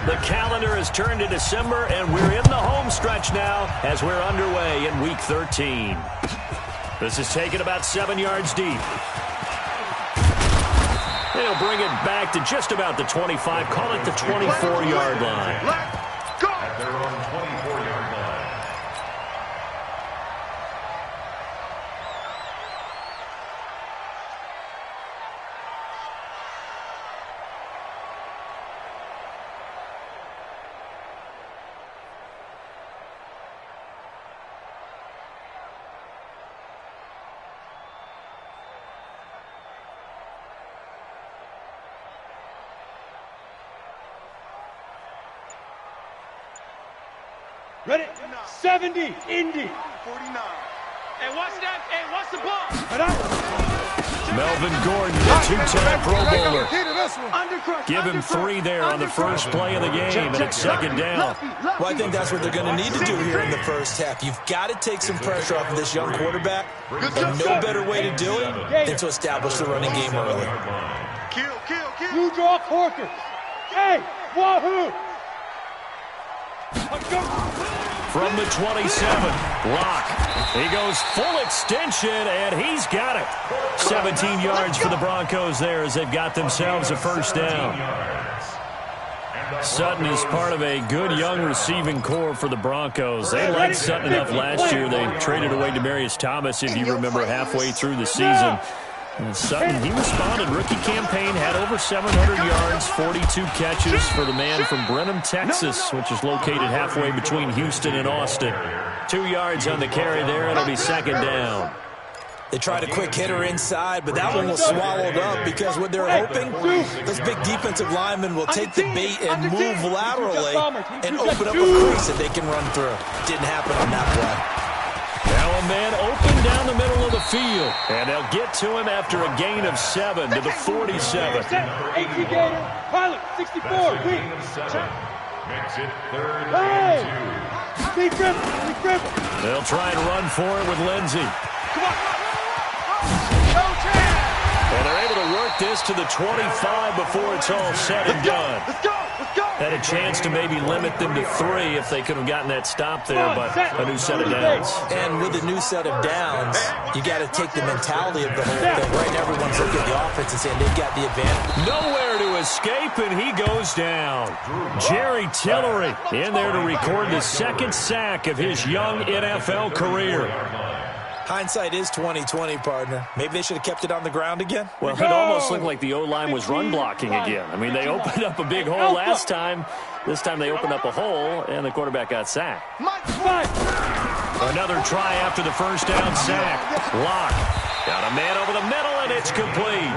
The calendar has turned to December, and we're in the home stretch now as we're underway in Week 13. This is taken about 7 yards deep. They'll bring it back to just about the 25, call it the 24-yard line. Let's go! At their own 24-yard line. Ready? 70, Indy. 49. Hey, watch that. Hey, watch the ball. Melvin Gordon, the two-time Pro Bowler. Give him 3 there on the first play of the game, and it's second down. Well, I think that's what they're going to need to do here in the first half. You've got to take some pressure off of this young quarterback, and no better way to do it than to establish the running game early. Kill. You draw Corker. Hey, wahoo! From the 27, Locke. He goes full extension, and he's got it. 17 yards for the Broncos there as they've got themselves a first down. Sutton is part of a good young receiving core for the Broncos. They liked Sutton enough last year. They traded away Demaryius Thomas, if you remember, halfway through the season. And Sutton, he responded. Rookie campaign, had over 700 yards, 42 catches for the man from Brenham, Texas, which is located halfway between Houston and Austin. 2 yards on the carry there. It'll be second down. They tried a quick hitter inside, but that one was swallowed up because what they're hoping, those big defensive linemen will take the bait and move laterally and open up a crease that they can run through. Didn't happen on that play. Now a man open down the middle of the field, and they'll get to him after a gain of 7 to the 47. 18 gainer, pilot, 64, weak. Makes it third and 2. Deep dribble. They'll try and run for it with Lindsey. Come on. And they're able to work this to the 25 before it's all said and done. Let's go. Had a chance to maybe limit them to 3 if they could have gotten that stop there, but a new set of downs. And with a new set of downs, you got to take the mentality of the whole thing. Right now, everyone's looking at the offense and saying they've got the advantage. Nowhere to escape, and he goes down. Jerry Tillery in there to record the second sack of his young NFL career. Hindsight is 20/20, partner. Maybe they should have kept it on the ground again. Well, it almost looked like the O-line was run blocking again. I mean, they opened up a big hole last time. This time they opened up a hole, and the quarterback got sacked. Another try after the first down sack. Locke got a man over the middle, and it's complete.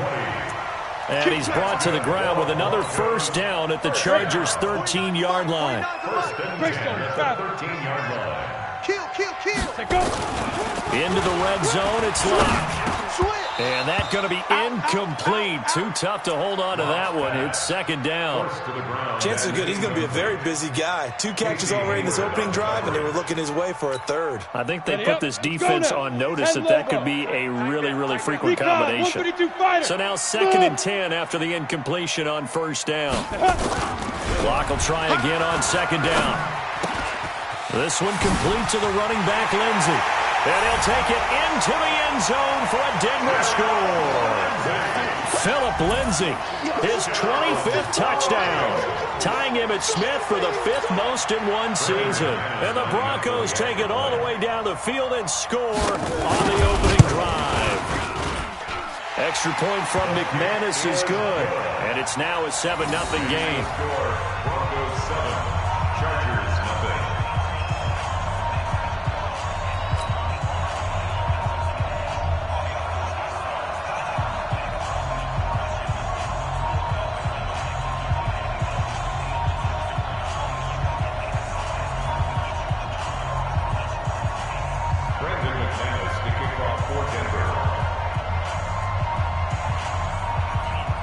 And he's brought to the ground with another first down at the Chargers' 13-yard line. First and 10 at the 13-yard line. Kill. Into the red zone, it's Locke. And that's going to be incomplete. Too tough to hold on to that one. It's second down. Chances are good he's going to be a very busy guy. 2 catches already in this opening drive, and they were looking his way for a third. I think they put this defense on notice that could be a really, really frequent combination. So now second and 10 after the incompletion on first down. Locke will try again on second down. This one complete to the running back, Lindsey. And he'll take it into the end zone for a Denver score. Philip Lindsey, his 25th touchdown, tying him at Smith for the 5th most in one season. And the Broncos take it all the way down the field and score on the opening drive. Extra point from McManus is good, and it's now a 7-0 game. Broncos 7, Chargers 0.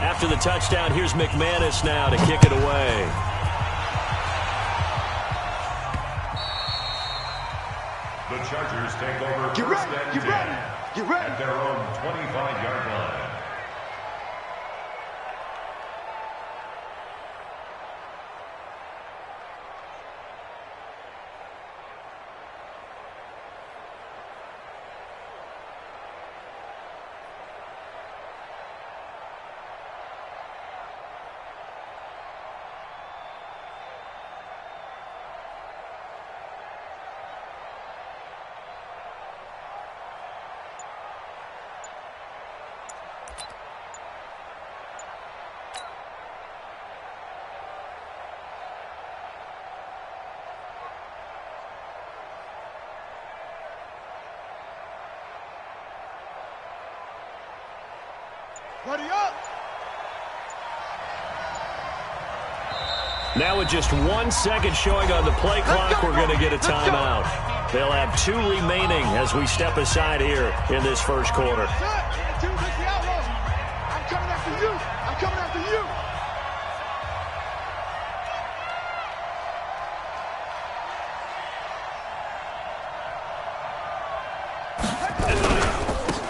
After the touchdown, here's McManus now to kick it away. The Chargers take over first and 10 at their own 25-yard line. Now with just 1 second showing on the play clock, we're going to get a timeout. They'll have 2 remaining as we step aside here in this first quarter. I'm coming after you. I'm coming after you.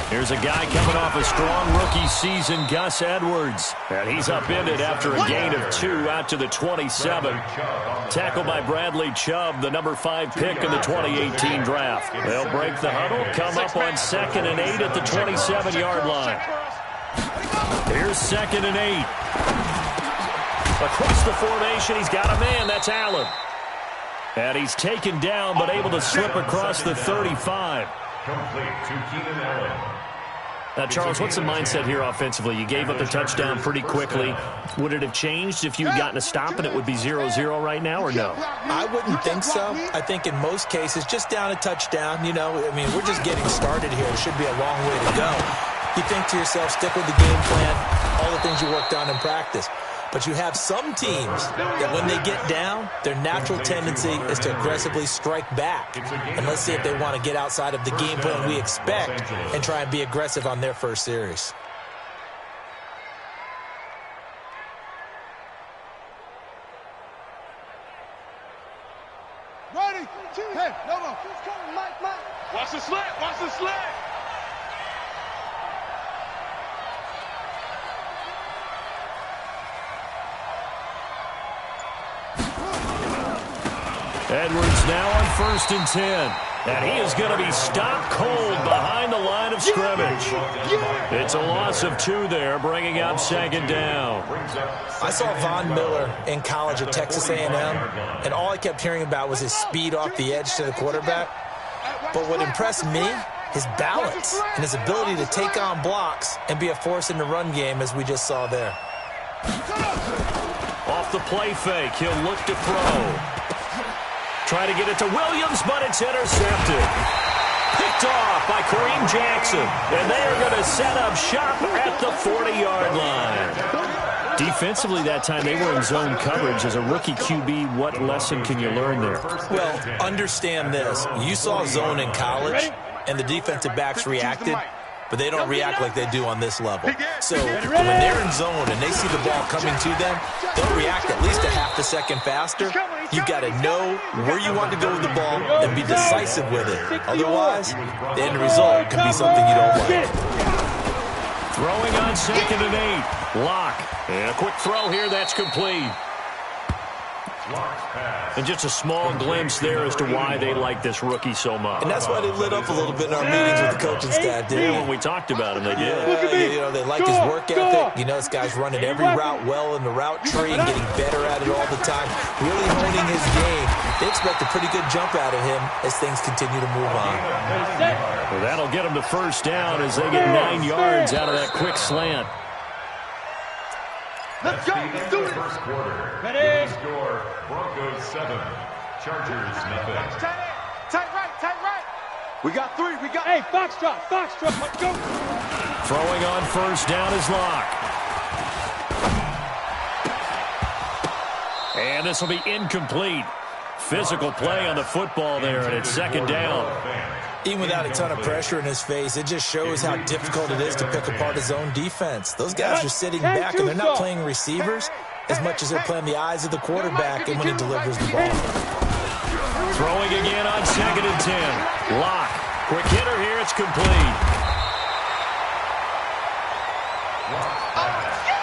Here's a guy coming off a strong rookie season, Gus Edwards. And he's upended after a gain of 2 out to the 27. Tackled by Bradley Chubb, the number 5 pick in the 2018 draft. They'll break the huddle, come up on 2nd and 8 at the 27-yard line. Here's 2nd and 8. Across the formation, he's got a man. That's Allen. And he's taken down, but able to slip across the 35. Complete to Keenan Allen. Now, Charles, what's the mindset here offensively? You gave up the touchdown pretty quickly. Would it have changed if you had gotten a stop and it would be 0-0 right now, or no? I wouldn't think so. I think in most cases, just down a touchdown, you know, I mean, we're just getting started here. It should be a long way to go. You think to yourself, stick with the game plan, all the things you worked on in practice. But you have some teams that when they get down, their natural tendency is to aggressively strike back. And let's see if they want to get outside of the game plan we expect and try and be aggressive on their first series. Ready? Hey, no. Watch the slant. Watch the slant. Edwards now on 1st and 10. And he is going to be stopped cold behind the line of scrimmage. It's a loss of 2 there, bringing up 2nd down. I saw Von Miller in college at Texas A&M, and all I kept hearing about was his speed off the edge to the quarterback. But what impressed me, his balance and his ability to take on blocks and be a force in the run game, as we just saw there. Off the play fake, he'll look to throw. Try to get it to Williams, but it's intercepted. Picked off by Kareem Jackson. And they are going to set up shop at the 40-yard line. Defensively that time, they were in zone coverage. As a rookie QB, what lesson can you learn there? Well, understand this. You saw zone in college, and the defensive backs reacted, but they don't react like they do on this level. So when they're in zone and they see the ball coming to them, they'll react at least a half a second faster. You've got to know where you want to go with the ball and be decisive with it. Otherwise, the end result can be something you don't like. Throwing on 2nd and 8. Lock. And a quick throw here. That's complete. And just a small glimpse there as to why they like this rookie so much. And that's why they lit up a little bit in our meetings with the coaching staff, didn't when we talked about him, they did. Yeah, you know, they like his work ethic. You know, this guy's running every route well in the route tree and getting better at it all the time, really honing his game. They expect a pretty good jump out of him as things continue to move on. Well, that'll get them to 1st down as they get 9 yards out of that quick slant. Let's go. Let's do it. First quarter. Ready? Score, Broncos 7, Chargers nothing. Tight right. We got 3. We got. Hey, Foxtrot. Let's go. Throwing on 1st down is Lock. And this will be incomplete. Physical play on the football there, and it's 2nd down. Even without a ton of pressure in his face, it just shows how difficult it is to pick apart his own defense. Those guys are sitting back, and they're not playing receivers as much as they're playing the eyes of the quarterback and when he delivers the ball. Throwing again on 2nd and 10. Lock. Quick hitter here. It's complete.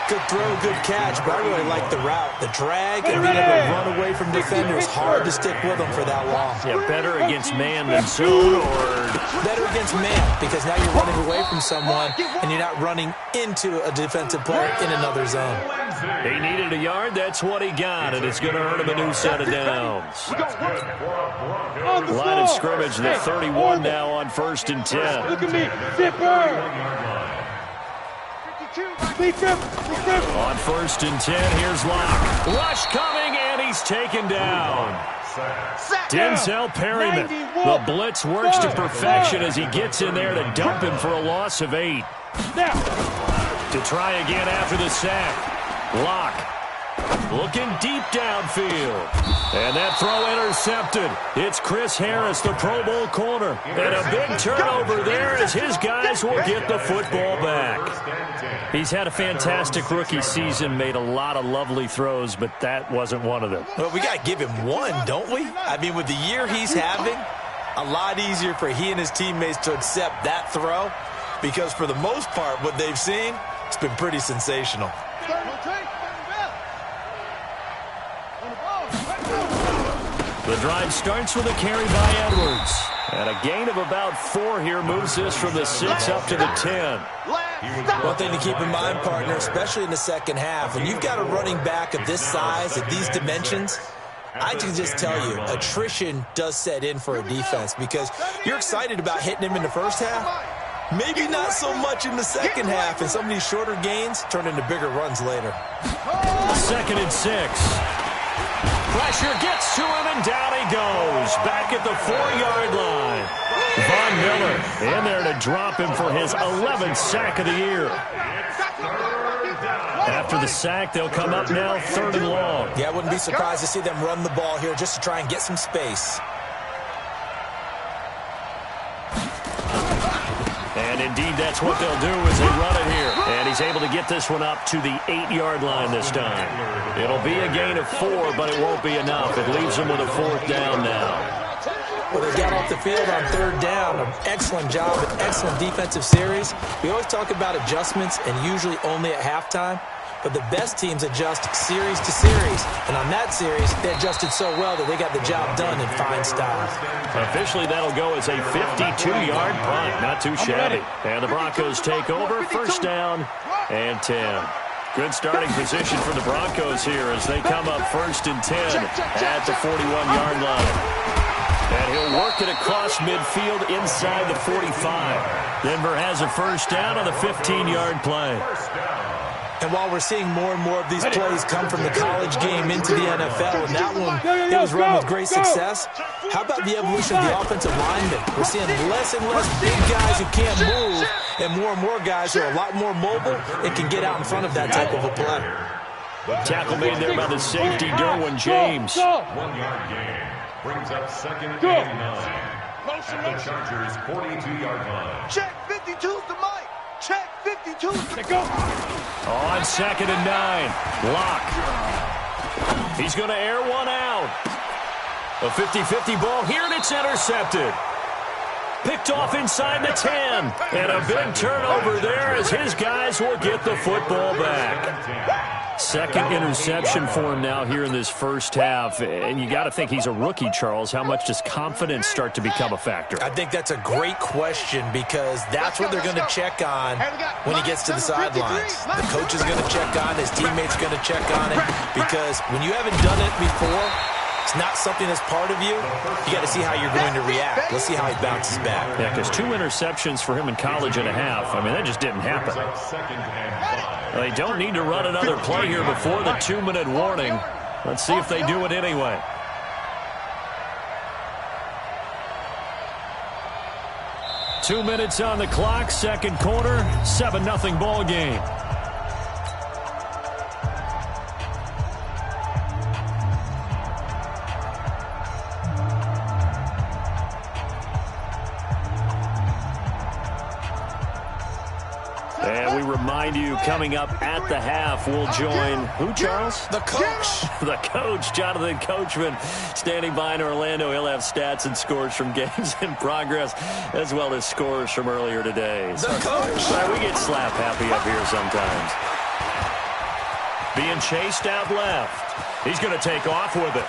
Good throw, good catch, but I really like the route. The drag and being able to run away from defenders. Hard to stick with them for that long. Yeah, better against man than zone, or better against man, because now you're running away from someone and you're not running into a defensive player in another zone. He needed a yard. That's what he got, and it's going to earn him a new set of downs. Line of scrimmage, the 31 now on 1st and 10. Look at me. Zipper. On 1st and 10, here's Lock. Rush coming, and he's taken down. Denzel Perryman. The blitz works to perfection as he gets in there to dump him for a loss of 8. To try again after the sack. Locke looking deep downfield. And that throw intercepted. It's Chris Harris, the Pro Bowl corner. And a big turnover there as his guys will get the football back. He's had a fantastic rookie season, made a lot of lovely throws, but that wasn't one of them. Well, we got to give him one, don't we? I mean, with the year he's having, a lot easier for he and his teammates to accept that throw because for the most part, what they've seen, it's been pretty sensational. The drive starts with a carry by Edwards. And a gain of about 4 here moves this from the 6 up to the 10. One thing to keep in mind, partner, especially in the second half, when you've got a running back of this size, at these dimensions, I can just tell you, attrition does set in for a defense because you're excited about hitting him in the first half. Maybe not so much in the second half, and some of these shorter gains turn into bigger runs later. 2nd and 6. Pressure gets to him, and down he goes. Back at the 4-yard line. Von Miller in there to drop him for his 11th sack of the year. After the sack, they'll come up now 3rd and long. Yeah, I wouldn't be surprised to see them run the ball here just to try and get some space. And indeed, that's what they'll do as they run it here. And he's able to get this one up to the 8-yard line this time. It'll be a gain of 4, but it won't be enough. It leaves them with a 4th down now. Well, they got off the field on 3rd down. An excellent job, an excellent defensive series. We always talk about adjustments and usually only at halftime. But the best teams adjust series to series. And on that series, they adjusted so well that they got the job done in fine style. Officially, that'll go as a 52-yard punt. Not too shabby. And the Broncos take over. 1st down and 10. Good starting position for the Broncos here as they come up 1st and 10 at the 41-yard line. And he'll work it across midfield inside the 45. Denver has a 1st down on the 15-yard play. And while we're seeing more and more of these plays come from the college game into the NFL, and that one, it was run with great success, how about the evolution of the offensive linemen? We're seeing less and less big guys who can't move, and more guys who are a lot more mobile and can get out in front of that type of a play. Tackle made there by the safety, Derwin James. 1-yard gain brings up 2nd and 9 at the Chargers' 42-yard line. Check 52's the mic. Check 52's the go. On 2nd and 9, Locke. He's going to air one out. A 50-50 ball here, and it's intercepted. Picked off inside the 10. And a big turnover there as his guys will get the football back. 2nd interception for him now here in this first half. And you got to think he's a rookie, Charles. How much does confidence start to become a factor? I think that's a great question because that's what they're going to check on when he gets to the sidelines. The coach is going to check on, his teammates are going to check on it because when you haven't done it before, it's not something that's part of you. You got to see how you're going to react. Let's see how he bounces back. Yeah, because 2 interceptions for him in college and a half. I mean, that just didn't happen. They don't need to run another play here before the 2-minute warning. Let's see if they do it anyway. Two minutes on the clock, 2nd quarter, 7-0 ball game. And we remind you, coming up at the half, we'll join who, Charles? The coach. The coach, Jonathan Coachman, standing by in Orlando. He'll have stats and scores from games in progress, as well as scores from earlier today. The coach. We get slap happy up here sometimes. Being chased out left. He's going to take off with it.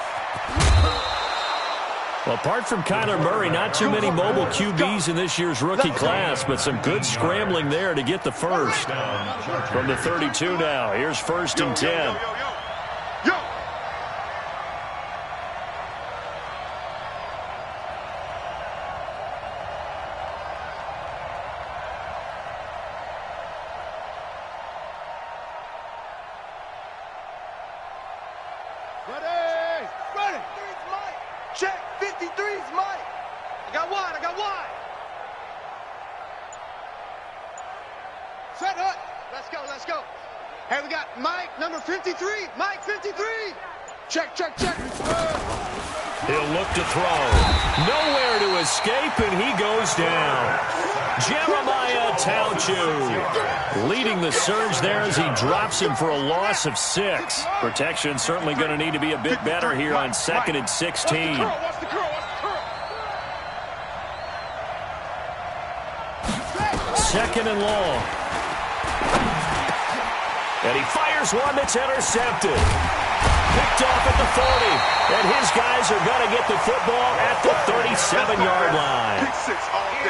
Well, apart from Kyler Murray, not too many mobile QBs in this year's rookie class, but some good scrambling there to get the first. From the 32 now, here's 1st and 10. Check 53's Mike. I got wide. Set hut. Let's go, let's go. Hey, we got Mike, number 53. Mike, 53. Check, check, check. He'll look to throw. Nowhere to escape, and he goes down. Jeremiah Tauchu leading the surge there as he drops him for a loss of 6. Protection certainly going to need to be a bit better here on 2nd and 16. Second and long. And he fires one that's intercepted. Picked off at the 40. And his guys are going to get the football at the 37-yard line.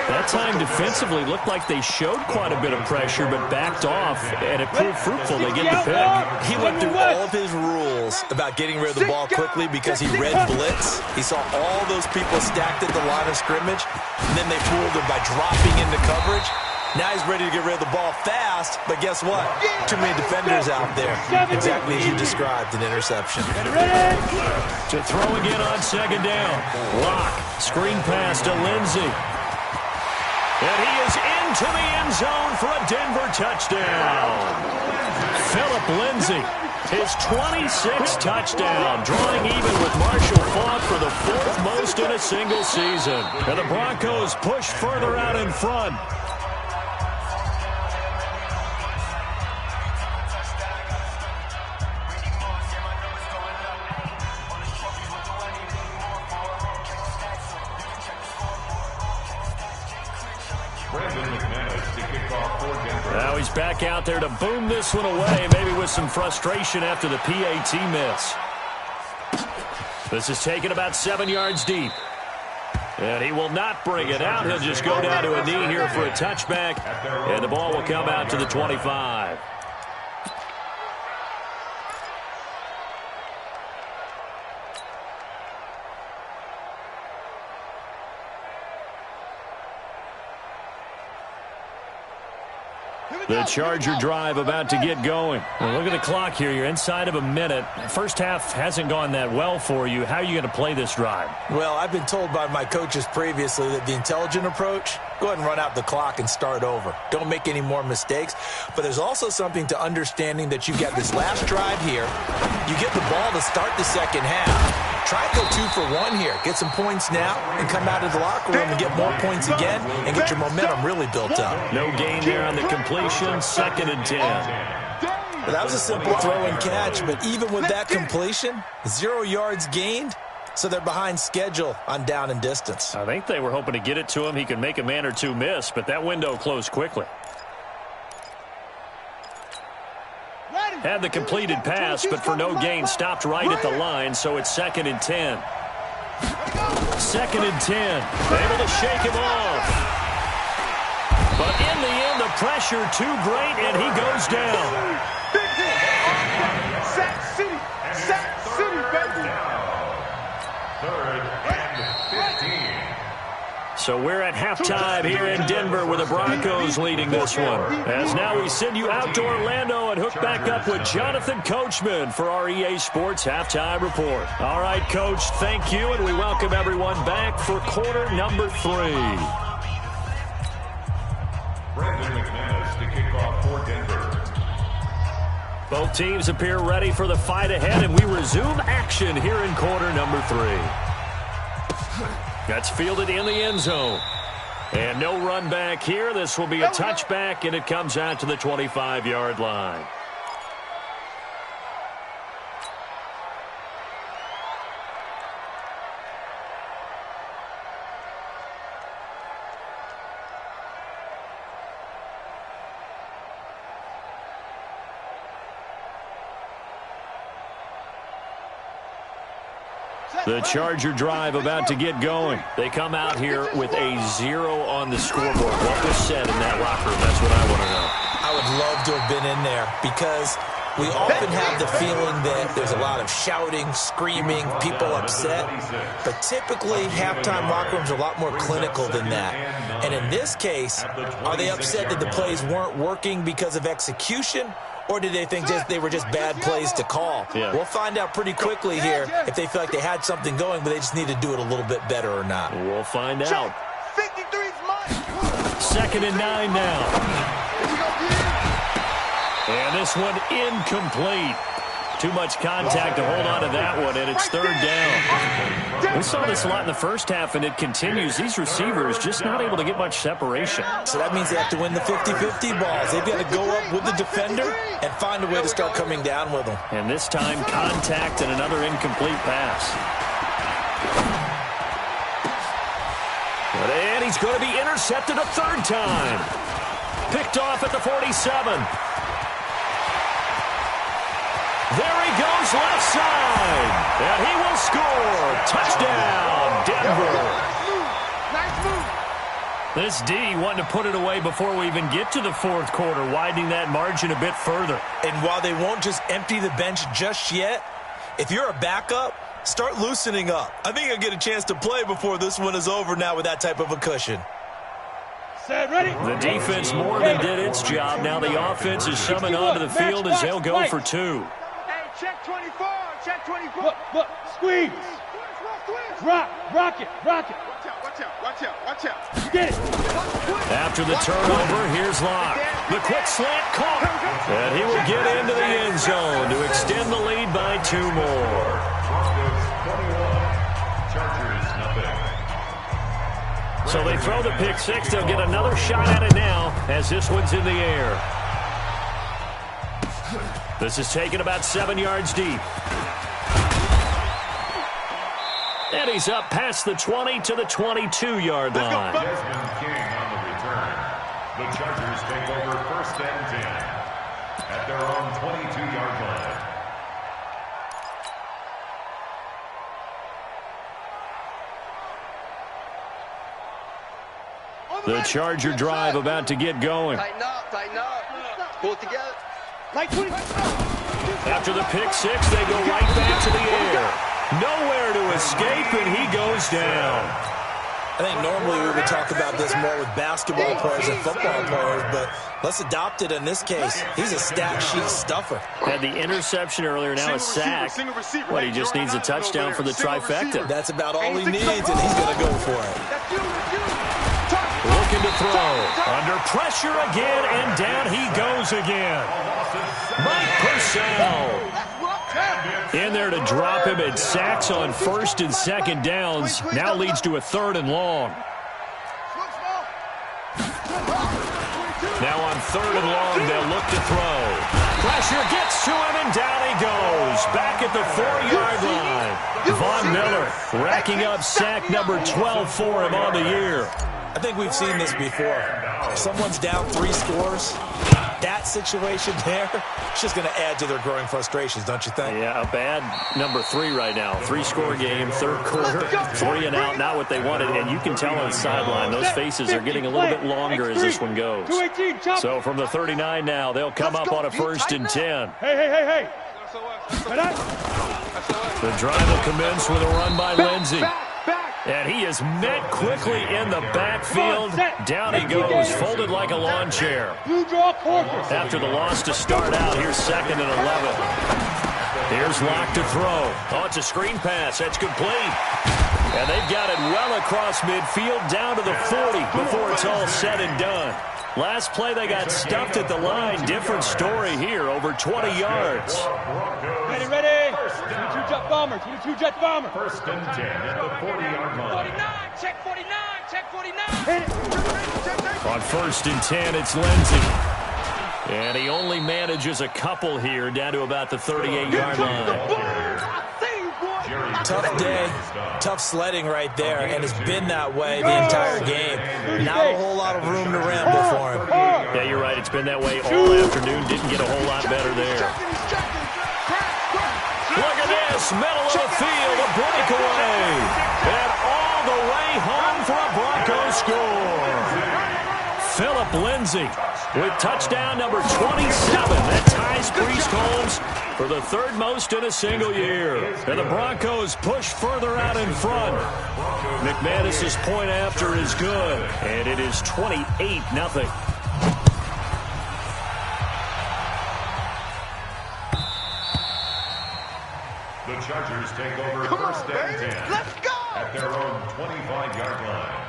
That time defensively looked like they showed quite a bit of pressure but backed off, and it proved fruitful. They get the pick. He went through all of his rules about getting rid of the ball quickly because he read blitz. He saw all those people stacked at the line of scrimmage, and then they fooled him by dropping into coverage. Now he's ready to get rid of the ball fast, but guess what? Too many defenders out there. Exactly as you described, an interception. To throw again on 2nd down. Lock, screen pass to Lindsey. And he is into the end zone for a Denver touchdown. Phillip Lindsey, his 26th touchdown, drawing even with Marshall Faulk for the 4th most in a single season. And the Broncos push further out in front. Now he's back out there to boom this one away, maybe with some frustration after the PAT miss. This is taken about 7 yards deep. And he will not bring it out. He'll just go down to a knee here for a touchback. And the ball will come out to the 25. The Charger drive about to get going. Well, look at the clock here. You're inside of a minute. First half hasn't gone that well for you. How are you going to play this drive? Well, I've been told by my coaches previously that the intelligent approach, go ahead and run out the clock and start over. Don't make any more mistakes. But there's also something to understanding that you get this last drive here. You get the ball to start the second half. Try to go 2 for 1 here. Get some points now and come out of the locker room and get more points again and get your momentum really built up. No gain there on the completion. 2nd and 10. Well, that was a simple throw and catch, but even with that completion, 0 yards gained, so they're behind schedule on down and distance. I think they were hoping to get it to him. He could make a man or two miss, but that window closed quickly. Had the completed pass, but for no gain, stopped right at the line, so it's 2nd and 10. 2nd and 10. Able to shake him off. But in the end, the pressure too great, and he goes down. Sack City, baby. 3rd and 15. So we're at halftime here in Denver with the Broncos leading this one. As now we send you out to Orlando and hook back up with Jonathan Coachman for our EA Sports Halftime Report. All right, Coach, thank you, and we welcome everyone back for quarter number 3. Brandon McManus to kick off for Denver. Both teams appear ready for the fight ahead, and we resume action here in quarter number 3. That's fielded in the end zone. And no run back here. This will be a touchback, and it comes out to the 25-yard line. The Charger drive about to get going. They come out here with a 0 on the scoreboard. What was said in that locker room? That's what I want to know. I would love to have been in there because we often have the feeling that there's a lot of shouting, screaming, people upset. But typically, halftime locker rooms are a lot more clinical than that. And in this case, are they upset that the plays weren't working because of execution? Or did they think they were just bad plays to call? Yeah. We'll find out pretty quickly here if they feel like they had something going, but they just need to do it a little bit better or not. We'll find out. 53's mine. 2nd and 9 now. And this one incomplete. Too much contact to hold on to that one, and it's third down. We saw this a lot in the first half, and it continues. These receivers just not able to get much separation. So that means they have to win the 50-50 balls. They've got to go up with the defender and find a way to start coming down with them. And this time, contact and another incomplete pass. And he's going to be intercepted a third time. Picked off at the 47. There he goes left side. And he will score. Touchdown, Denver. Nice move. This D wanting to put it away before we even get to the fourth quarter, widening that margin a bit further. And while they won't just empty the bench just yet, if you're a backup, start loosening up. I think you'll get a chance to play before this one is over now with that type of a cushion. Set, ready. The defense more than did its job. Now the offense is coming onto the field as they'll go for two. Hey, check 24. Check 24. Look, squeeze. Rock it. Watch out. Get it. After the turnover, here's Locke. The quick slant caught. And he will get into the end zone to extend the lead by two more. So they throw the pick six. They'll get another shot at it now as this one's in the air. This is taken about 7 yards deep. And he's up past the 20 to the 22-yard line. Desmond King on the return. The Chargers take over first and 10 at their own 22-yard line. The Charger drive about to get going. Tighten up. Pull it together. After the pick six, they go right back to the air. Nowhere to escape, and he goes down. I think normally we would talk about this more with basketball players and football players, but let's adopt it in this case. He's a stat sheet stuffer. Had the interception earlier, now a sack. What, he just needs a touchdown for the trifecta. That's about all he needs, and he's going to go for it. Looking to throw. Under pressure again, and down he goes again. Mike Purcell in there to drop him, and sacks on first and second downs. Now leads to a third and long. Now on third and long, they'll look to throw. Pressure gets to him, and down he goes. Back at the 4-yard line. Von Miller racking up sack number 12 for him on the year. I think we've seen this before. If someone's down 3 scores, that situation there, it's just going to add to their growing frustrations, don't you think? Yeah, a bad number 3 right now. 3-score game, third quarter, 3 and out, not what they wanted. And you can tell on the sideline, those faces are getting a little bit longer as this one goes. So from the 39 now, they'll come up on a first and 10. Hey. The drive will commence with a run by Lindsey. And he is met quickly in the backfield. Down he goes, folded like a lawn chair. After the loss to start out, here's second and 11. Here's Locke to throw. Oh, it's a screen pass. That's complete. And they've got it well across midfield, down to the 40 before it's all said and done. Last play, they got stuffed at the line. Different story here, over 20 yards. Ready. 22 jet bomber. 22 jet bomber. First and 10 at the 40-yard line. 49. Check 49. Check 49. Hit it. On first and 10, it's Lindsey. And he only manages a couple here, down to about the 38-yard line. Tough day, tough sledding right there, and it's been that way the entire game. Not a whole lot of room to ramble for him. Yeah, you're right. It's been that way all afternoon. Didn't get a whole lot better there. Look at this, middle of the field, a breakaway. And all the way home for a Broncos score. Phillip Lindsay with touchdown number 27. That ties Priest Holmes for the third most in a single year. And the Broncos push further out in front. McManus's point after is good. And it is 28-0. The Chargers take over first and 10 Let's go. at their own 25-yard line.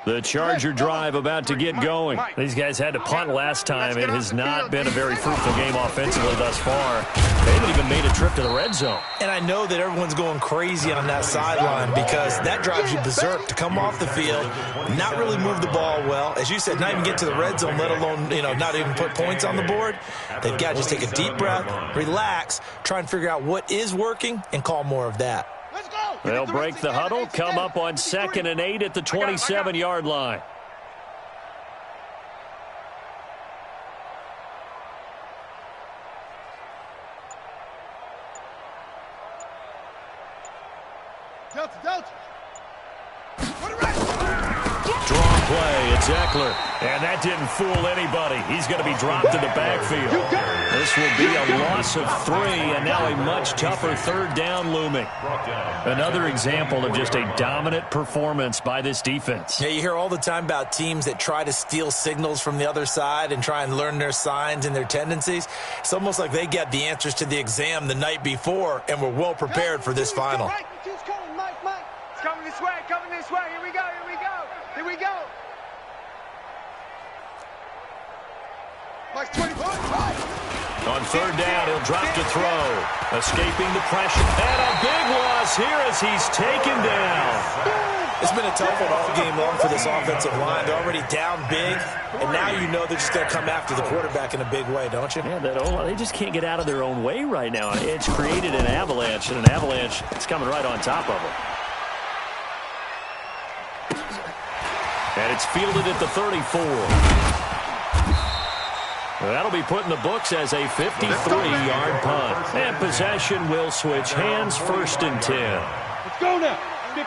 The Charger drive about to get going. These guys had to punt last time. It has not been a very fruitful game offensively thus far. They haven't even made a trip to the red zone. And I know that everyone's going crazy on that sideline because that drives you berserk to come off the field, not really move the ball well. As you said, not even get to the red zone, let alone, not even put points on the board. They've got to just take a deep breath, relax, try and figure out what is working, and call more of that. They'll break the huddle, come up on 2nd and 8 at the 27-yard line. Delta. Draw play, it's Eckler. And that didn't fool anybody. He's going to be dropped in the backfield. This will be a loss of 3, and now a much tougher 3rd down looming. Another example of just a dominant performance by this defense. Yeah, you hear all the time about teams that try to steal signals from the other side and try and learn their signs and their tendencies. It's almost like they get the answers to the exam the night before and were well prepared for this final. Coming this way. Here we go. Mike's 20 points. On 3rd down, he'll drop to throw. Escaping the pressure. And a big loss here as he's taken down. It's been a tough one all game long for this offensive line. They're already down big, and now you know they're just going to come after the quarterback in a big way, don't you? Yeah, they just can't get out of their own way right now. It's created an avalanche, and an avalanche is coming right on top of them. And it's fielded at the 34. That'll be put in the books as a 53-yard punt. And possession will switch hands, 1st and 10. Let's go now.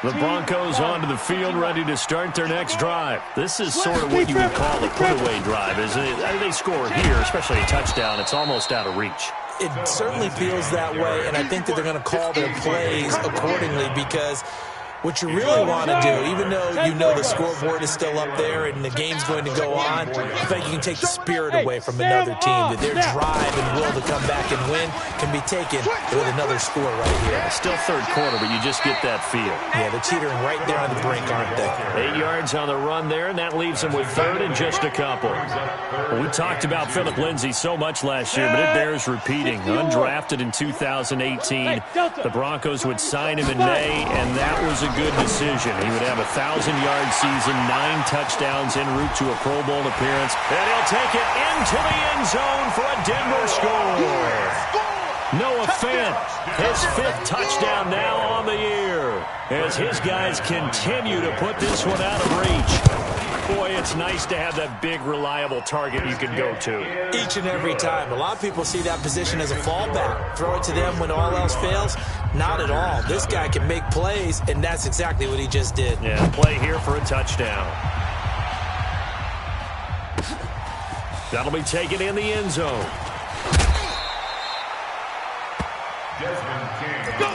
The Broncos onto the field, ready to start their next drive. This is sort of what you would call a put-away drive, isn't it? They score here, especially a touchdown. It's almost out of reach. It certainly feels that way, and I think that they're going to call their plays accordingly because what you really want to do, even though you know the scoreboard is still up there and the game's going to go on, I think you can take the spirit away from another team, that their drive and will to come back and win can be taken with another score right here. It's still 3rd quarter, but you just get that feel. Yeah, they're teetering right there on the brink, aren't they? 8 yards on the run there, and that leaves them with 3rd and just a couple. Well, we talked about Philip Lindsay so much last year, but it bears repeating. Undrafted in 2018, the Broncos would sign him in May, and that was a good decision. He would have a 1,000-yard season, 9 touchdowns en route to a Pro Bowl appearance, and he'll take it into the end zone for a Denver score. Noah Fant, his 5th touchdown now on the year, as his guys continue to put this one out of reach. Boy, it's nice to have that big, reliable target you can go to. Each and every time. A lot of people see that position as a fallback. Throw it to them when all else fails. Not at all. This guy can make plays, and that's exactly what he just did. Yeah, play here for a touchdown. That'll be taken in the end zone. Desmond King. Go!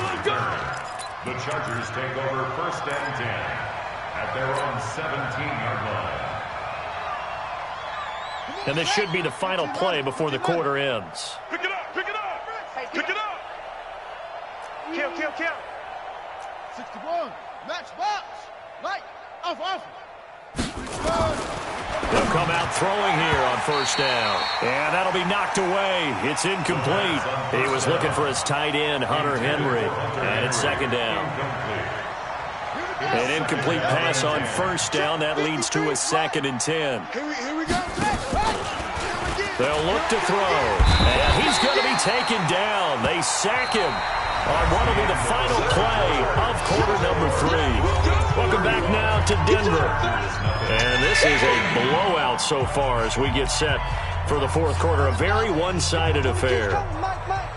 The Chargers take over 1st and 10 at their own 17-yard line. And this should be the final play before the quarter ends. Pick it up. Kill. 61. Match box. Right. Off. They'll come out throwing here on 1st down. And that'll be knocked away. It's incomplete. He was looking for his tight end, Hunter Henry. And it's 2nd down. An incomplete pass on 1st down. That leads to a 2nd and 10. Here we go. They'll look to throw. And he's going to be taken down. They sack him on what will be the final play of quarter number 3. Welcome back now to Denver. And this is a blowout so far as we get set for the 4th quarter. A very one-sided affair.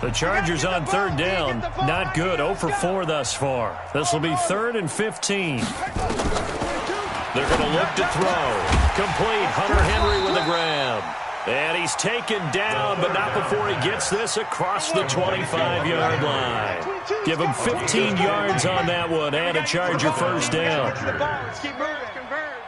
The Chargers on 3rd down. Not good. 0 for 4 thus far. This will be 3rd and 15. They're going to look to throw. Complete. Hunter Henry with a grab. And he's taken down, but not before he gets this across the 25-yard line. Give him 15 yards on that one and a Charger 1st down. Keep moving. Converge.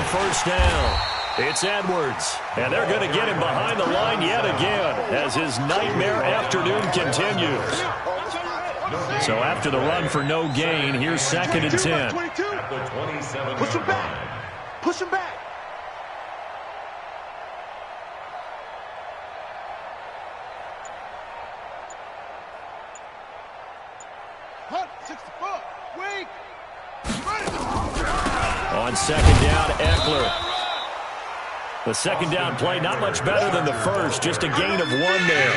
first down. It's Edwards, and they're going to get him behind the line yet again as his nightmare afternoon continues. So after the run for no gain, here's 2nd and 10. Push him back. Push him back. On 2nd down, Eckler. The 2nd down play, not much better than the first, just a gain of 1 there.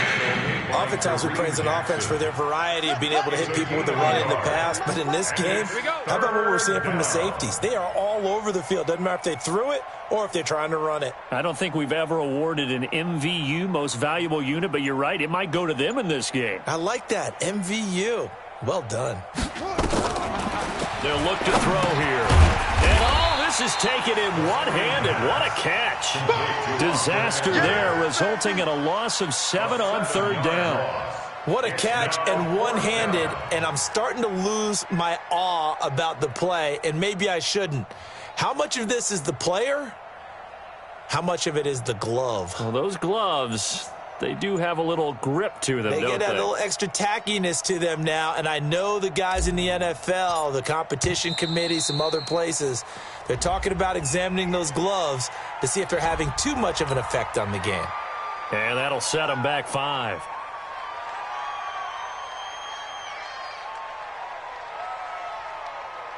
Oftentimes we praise an offense for their variety of being able to hit people with the run in the pass, but in this game, how about what we're seeing from the safeties? They are all over the field. Doesn't matter if they threw it or if they're trying to run it. I don't think we've ever awarded an MVU, most valuable unit, but you're right, it might go to them in this game. I like that, MVU. Well done. They'll look to throw here. And all this is taken in one-handed. What a catch. Disaster there, resulting in a loss of 7 on 3rd down. What a catch and one-handed, and I'm starting to lose my awe about the play, and maybe I shouldn't. How much of this is the player? How much of it is the glove? Well, those gloves, they do have a little grip to them, They don't get they? a little extra tackiness to them now, and I know the guys in the NFL, the competition committee, some other places, they're talking about examining those gloves to see if they're having too much of an effect on the game. And that'll set them back 5.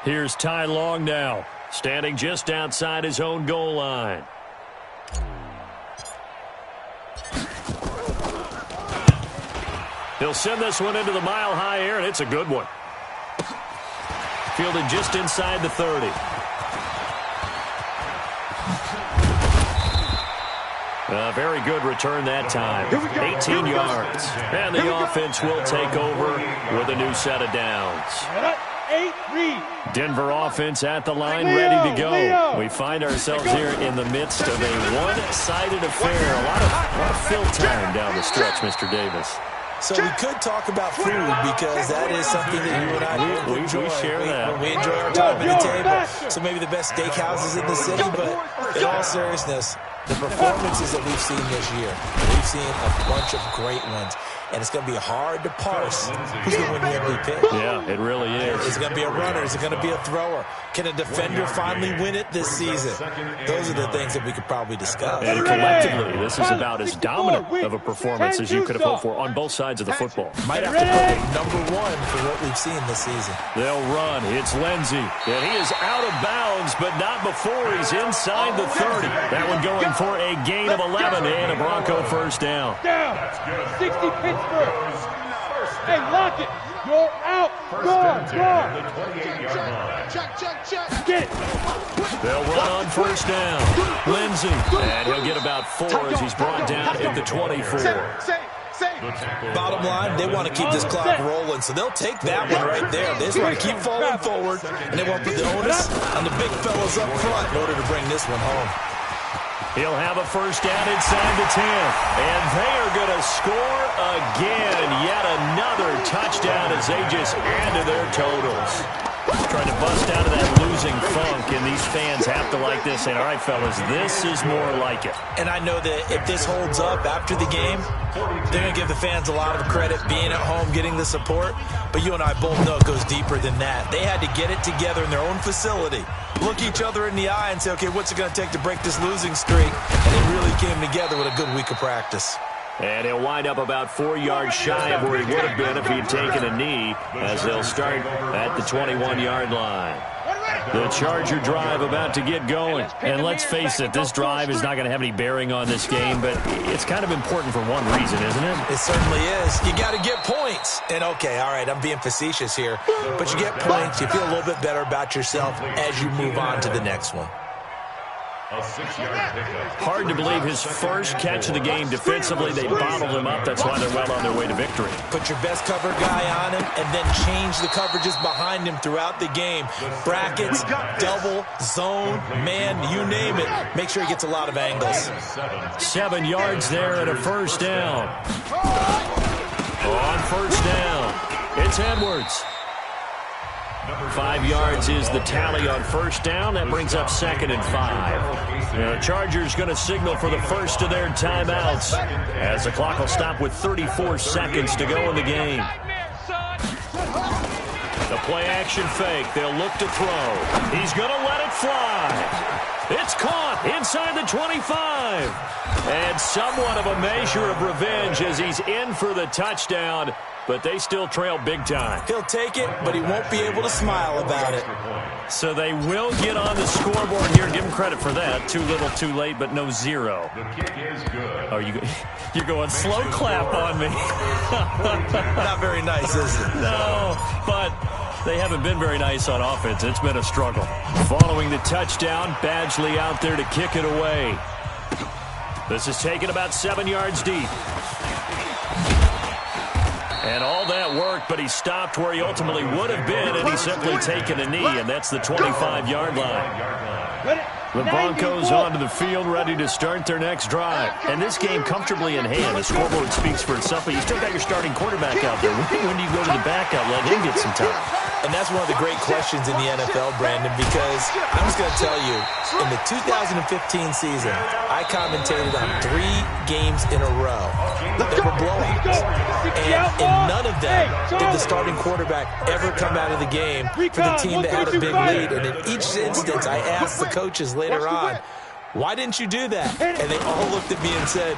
Here's Ty Long now, standing just outside his own goal line. He'll send this one into the mile-high air, and it's a good one. Fielded just inside the 30. A very good return that time. 18 yards. And the offense will take over with a new set of downs. Denver offense at the line, ready to go. We find ourselves here in the midst of a one-sided affair. A lot of fill time down the stretch, Mr. Davis. So we could talk about food because that is something that you and I enjoy. We share that. We enjoy our time at the table. So maybe the best steakhouses in the city, but in all seriousness, the performances that we've seen this year, we've seen a bunch of great ones. And it's going to be hard to parse who's going to win the MVP. Yeah, it really is. Is it going to be a runner? Is it going to be a thrower? Can a defender finally win it this season? Those are the things that we could probably discuss. And collectively, this is about as dominant of a performance as you could have hoped for on both sides of the football. Might have to put it #1 for what we've seen this season. They'll run. It's Lindsey. And he is out of bounds, but not before he's inside the 30. That one going for a gain of 11 and a Bronco first down. 60 Pittsburgh. Hey, lock it. You're out. Check. Get it. They'll run on first down. Lindsey. And he'll get about 4 as he's brought down at the 24. Bottom line, they want to keep this clock rolling, so they'll take that one right there. They just want to keep falling forward, and they want to put the onus on the big fellas up front in order to bring this one home. He'll have a first down inside the 10. And they are going to score again. Yet another touchdown as they just add to their totals. Trying to bust out of that losing funk, and these fans have to like this. And, all right, fellas, this is more like it. And I know that if this holds up after the game, they're going to give the fans a lot of credit being at home, getting the support. But you and I both know it goes deeper than that. They had to get it together in their own facility, look each other in the eye and say, okay, what's it going to take to break this losing streak? And it really came together with a good week of practice. And he'll wind up about 4 yards shy of where he would have been if he'd taken a knee, as they'll start at the 21-yard line. The Charger drive about to get going. And let's face it, this drive is not going to have any bearing on this game, but it's kind of important for one reason, isn't it? It certainly is. You got to get points. And, okay, all right, I'm being facetious here, but you get points, you feel a little bit better about yourself as you move on to the next one. Hard to believe his first catch of the game defensively. They bottled him up. That's why they're well on their way to victory. Put your best cover guy on him and then change the coverages behind him throughout the game. Brackets, double, zone, man, you name it. Make sure he gets a lot of angles. 7 yards there and a first down. On first down, it's Edwards. 5 yards is the tally on first down. That brings up 2nd and 5. The Chargers going to signal for the first of their timeouts as the clock will stop with 34 seconds to go in the game. The play-action fake. They'll look to throw. He's going to let it fly. It's caught inside the 25. And somewhat of a measure of revenge as he's in for the touchdown, but they still trail big time. He'll take it, but he won't be able to smile about it. So they will get on the scoreboard here. Give him credit for that. Too little, too late, but no 0. The kick is good. Oh, you're going slow clap on me. Not very nice, is it? No, but they haven't been very nice on offense. It's been a struggle. Following the touchdown, Badgley out there to kick it away. This is taken about 7 yards deep. And all that worked, but he stopped where he ultimately would have been, and he's simply taken a knee, and that's the 25-yard line. The Broncos onto the field, ready to start their next drive. And this game comfortably in hand. The scoreboard speaks for itself, but you still got your starting quarterback out there. When do you go to the backup? Let him get some time. And that's one of the great questions in the NFL, Brandon, because I'm just going to tell you, in the 2015 season, I commentated on 3 games in a row. They were blowouts. And in none of them did the starting quarterback ever come out of the game for the team that had a big lead. And in each instance, I asked the coaches later on, why didn't you do that? And they all looked at me and said,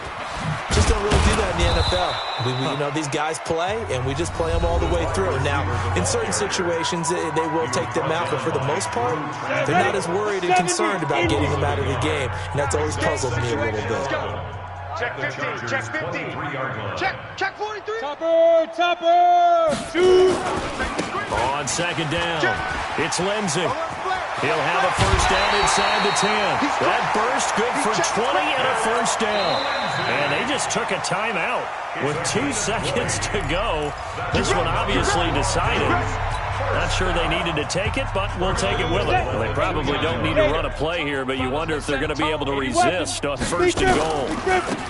just don't really do that in the NFL. These guys play, and we just play them all the way through. Now, in certain situations, they will take them out, but for the most part, they're not as worried and concerned about getting them out of the game. And that's always puzzled me a little bit. Check 15, check 15. Check 43. Topper, shoot. On second down, it's Lindsey. He'll have a first down inside the 10. That burst good for 20 and a first down. And they just took a timeout with 2 seconds to go. This one obviously decided. Not sure they needed to take it, but we'll take it with them. Well, they probably don't need to run a play here, but you wonder if they're going to be able to resist on first and goal.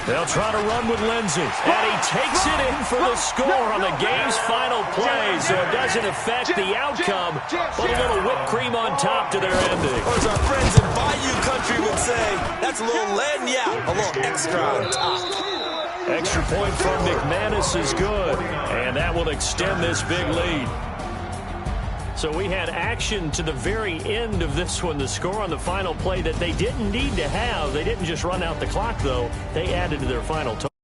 They'll try to run with Lindsey, and he takes it in for the score on the game's final play, so it doesn't affect the outcome, but a little whipped cream on top to their ending. Or as our friends in Bayou Country would say, that's a little lagniappe, a little extra on top. Extra point from McManus is good, and that will extend this big lead. So we had action to the very end of this one, the score on the final play that they didn't need to have. They didn't just run out the clock, though. They added to their final total.